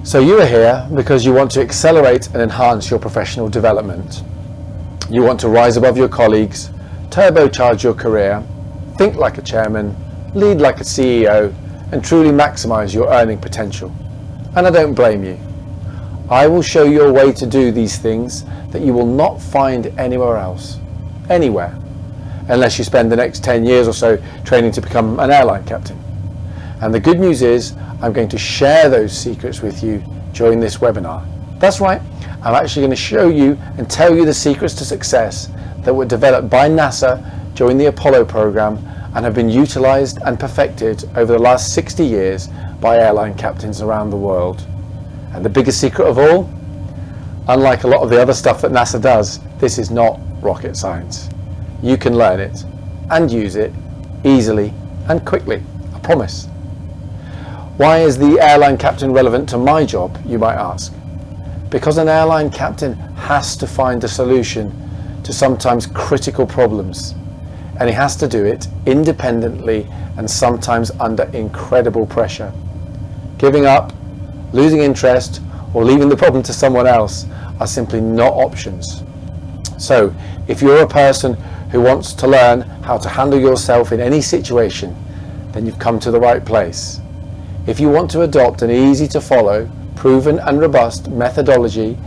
So you are here because you want to accelerate and enhance your professional development. You want to rise above your colleagues, turbocharge your career, think like a chairman, lead like a CEO, and truly maximize your earning potential. And I don't blame you. I will show you a way to do these things that you will not find anywhere else, anywhere, unless you spend the next 10 years or so training to become an airline captain. And the good news is I'm going to share those secrets with you during this webinar. That's right, I'm actually going to show you and tell you the secrets to success that were developed by NASA during the Apollo program and have been utilized and perfected over the last 60 years by airline captains around the world. And the biggest secret of all, unlike a lot of the other stuff that NASA does, this is not rocket science. You can learn it and use it easily and quickly, I promise. Why is the airline captain relevant to my job, you might ask? Because an airline captain has to find a solution to sometimes critical problems, and he has to do it independently and sometimes under incredible pressure. Giving up, losing interest, or leaving the problem to someone else are simply not options. So, if you're a person who wants to learn how to handle yourself in any situation, then you've come to the right place. If you want to adopt an easy to follow, proven and robust methodology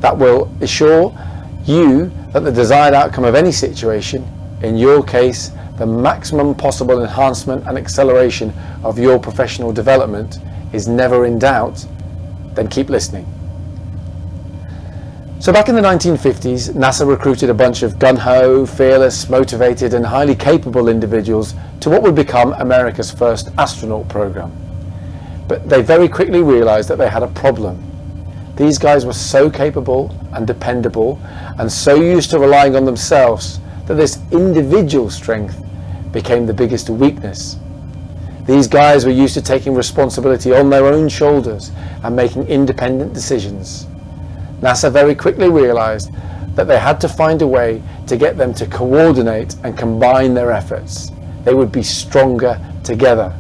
that will assure you that the desired outcome of any situation, in your case, the maximum possible enhancement and acceleration of your professional development, is never in doubt, then keep listening. So back in the 1950s, NASA recruited a bunch of gung-ho, fearless, motivated and highly capable individuals to what would become America's first astronaut program. But they very quickly realized that they had a problem. These guys were so capable and dependable and so used to relying on themselves that this individual strength became the biggest weakness. These guys were used to taking responsibility on their own shoulders and making independent decisions. NASA very quickly realized that they had to find a way to get them to coordinate and combine their efforts. They would be stronger together.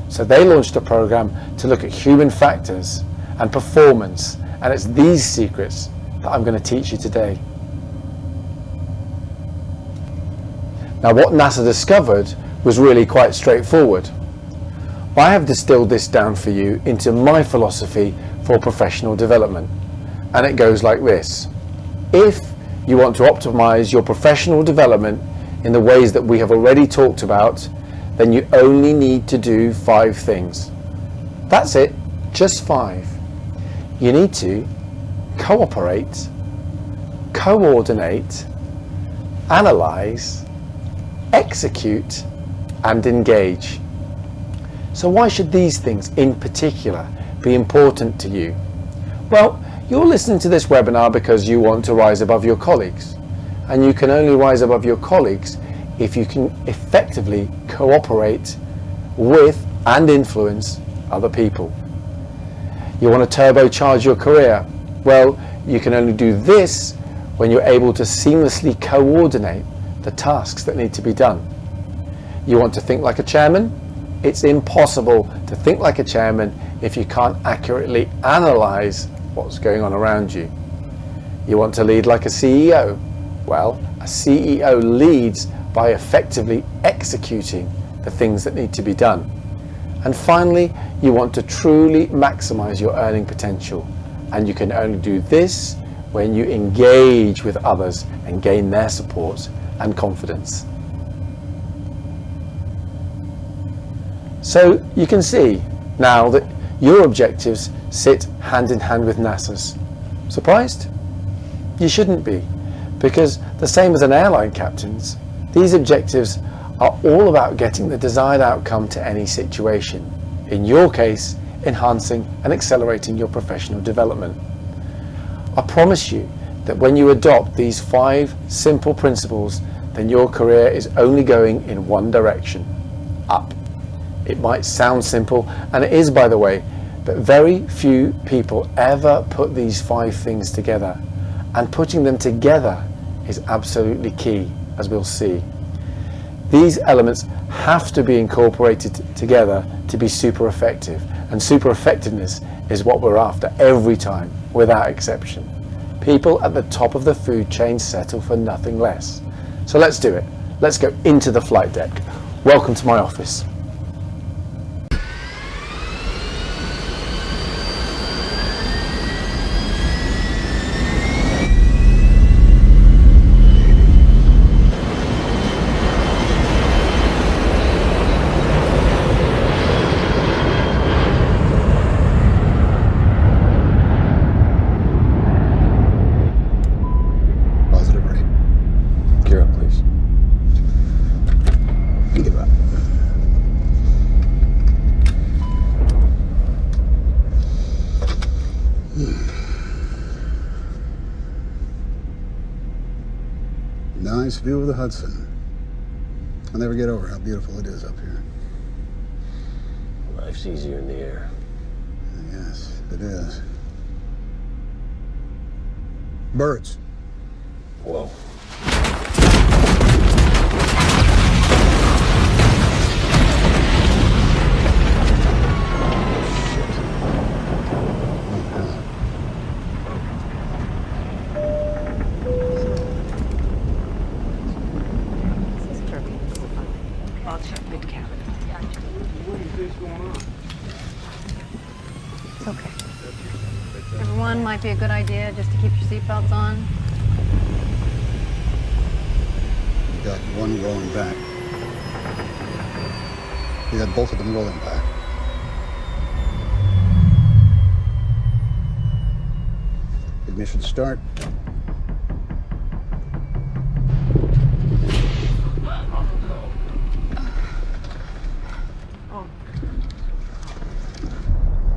So they launched a program to look at human factors and performance, and it's these secrets that I'm going to teach you today. Now, what NASA discovered was really quite straightforward. I have distilled this down for you into my philosophy for professional development, and it goes like this. If you want to optimize your professional development in the ways that we have already talked about, then you only need to do 5 things. That's it, just 5. You need to cooperate, coordinate, analyze, execute, and engage. So why should these things in particular be important to you? Well, you're listening to this webinar because you want to rise above your colleagues, and you can only rise above your colleagues if you can effectively cooperate with and influence other people. You want to turbocharge your career? Well, you can only do this when you're able to seamlessly coordinate the tasks that need to be done. You want to think like a chairman? It's impossible to think like a chairman if you can't accurately analyze what's going on around you. You want to lead like a CEO? Well, a CEO leads by effectively executing the things that need to be done. And finally, you want to truly maximize your earning potential. And you can only do this when you engage with others and gain their support and confidence. So you can see now that your objectives sit hand in hand with NASA's. Surprised? You shouldn't be, because the same as an airline captain's, these objectives are all about getting the desired outcome to any situation. In your case, enhancing and accelerating your professional development. I promise you that when you adopt these 5 simple principles, then your career is only going in one direction, up. It might sound simple, and it is, by the way, but very few people ever put these 5 things together, and putting them together is absolutely key, as we'll see. These elements have to be incorporated together to be super effective. And super effectiveness is what we're after every time, without exception. People at the top of the food chain settle for nothing less. So let's do it. Let's go into the flight deck. Welcome to my office. Nice view of the Hudson. I'll never get over how beautiful it is up here. Life's easier in the air. Yes, it is. Birds. Whoa. It's okay. Everyone, might be a good idea just to keep your seatbelts on. You got one rolling back. You got both of them rolling back. Ignition start.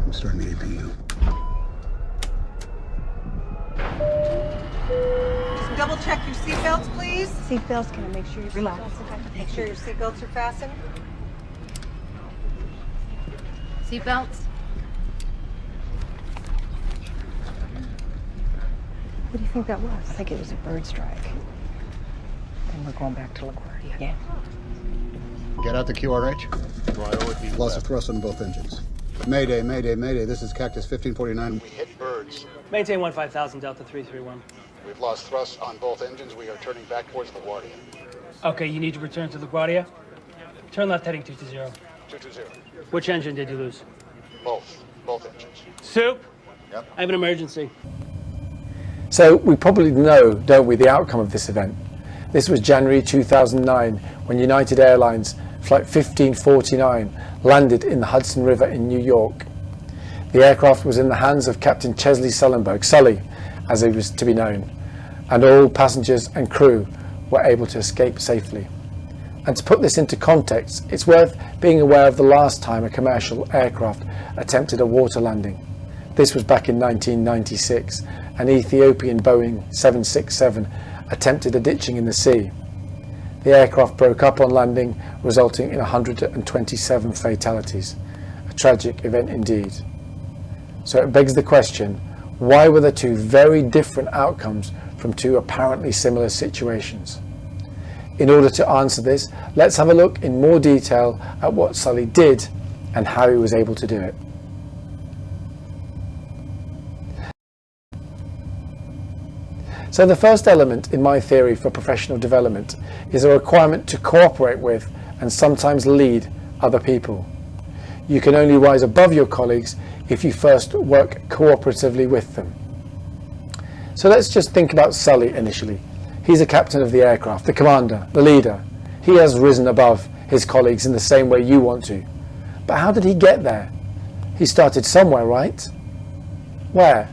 I'm starting the APU. Just double check your seatbelts, please. Seatbelts, can I make sure your Relax. Make sure your seatbelts are fastened. Seatbelts? What do you think that was? I think it was a bird strike. And we're going back to LaGuardia. Yeah. Get out the QRH. Loss of thrust on both engines. Mayday, mayday, mayday. This is Cactus 1549. We hit birds. Maintain 15,000, Delta 331. We've lost thrust on both engines. We are turning back towards LaGuardia. Okay, you need to return to LaGuardia. Turn left heading 220. 220. Which engine did you lose? Both engines. Soup? Yep. I have an emergency. So we probably know, don't we, the outcome of this event. This was January 2009 when United Airlines Flight 1549 landed in the Hudson River in New York. The aircraft was in the hands of Captain Chesley Sullenberg, Sully, as he was to be known, and all passengers and crew were able to escape safely. And to put this into context, it's worth being aware of the last time a commercial aircraft attempted a water landing. This was back in 1996. An Ethiopian Boeing 767 attempted a ditching in the sea. The aircraft broke up on landing, resulting in 127 fatalities. A tragic event indeed. So it begs the question, why were there two very different outcomes from two apparently similar situations? In order to answer this, let's have a look in more detail at what Sully did and how he was able to do it. So the first element in my theory for professional development is a requirement to cooperate with and sometimes lead other people. You can only rise above your colleagues if you first work cooperatively with them. So let's just think about Sully initially. He's a captain of the aircraft, the commander, the leader. He has risen above his colleagues in the same way you want to. But how did he get there? He started somewhere, right? Where?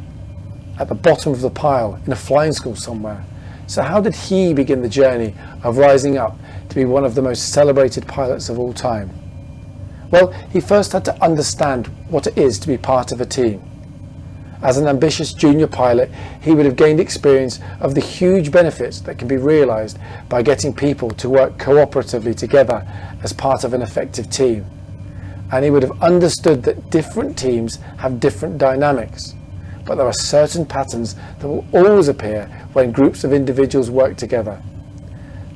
At the bottom of the pile, in a flying school somewhere. So how did he begin the journey of rising up to be one of the most celebrated pilots of all time? Well, he first had to understand what it is to be part of a team. As an ambitious junior pilot, he would have gained experience of the huge benefits that can be realized by getting people to work cooperatively together as part of an effective team. And he would have understood that different teams have different dynamics. But there are certain patterns that will always appear when groups of individuals work together.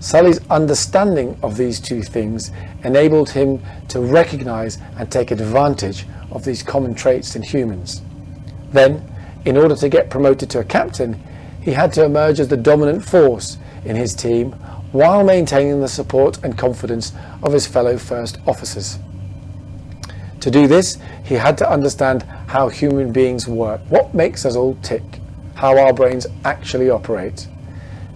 Sully's understanding of these two things enabled him to recognize and take advantage of these common traits in humans. Then, in order to get promoted to a captain, he had to emerge as the dominant force in his team while maintaining the support and confidence of his fellow first officers. To do this, he had to understand how human beings work, what makes us all tick, how our brains actually operate.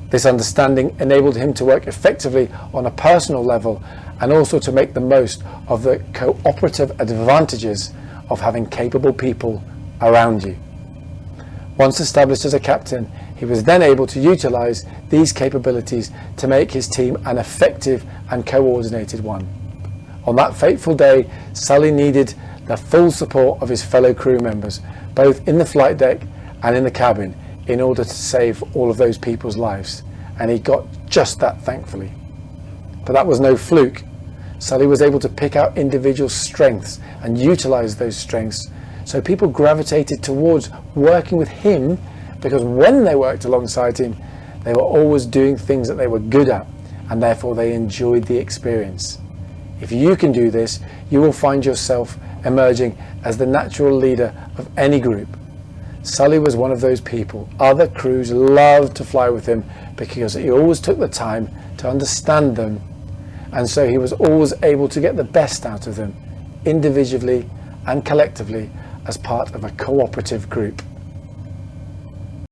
This understanding enabled him to work effectively on a personal level and also to make the most of the cooperative advantages of having capable people around you. Once established as a captain, he was then able to utilize these capabilities to make his team an effective and coordinated one. On that fateful day, Sully needed the full support of his fellow crew members, both in the flight deck and in the cabin, in order to save all of those people's lives, and he got just that, thankfully. But that was no fluke. Sully was able to pick out individual strengths and utilize those strengths, so people gravitated towards working with him, because when they worked alongside him, they were always doing things that they were good at, and therefore they enjoyed the experience. If you can do this, you will find yourself emerging as the natural leader of any group. Sully was one of those people. Other crews loved to fly with him because he always took the time to understand them, and so he was always able to get the best out of them, individually and collectively, as part of a cooperative group.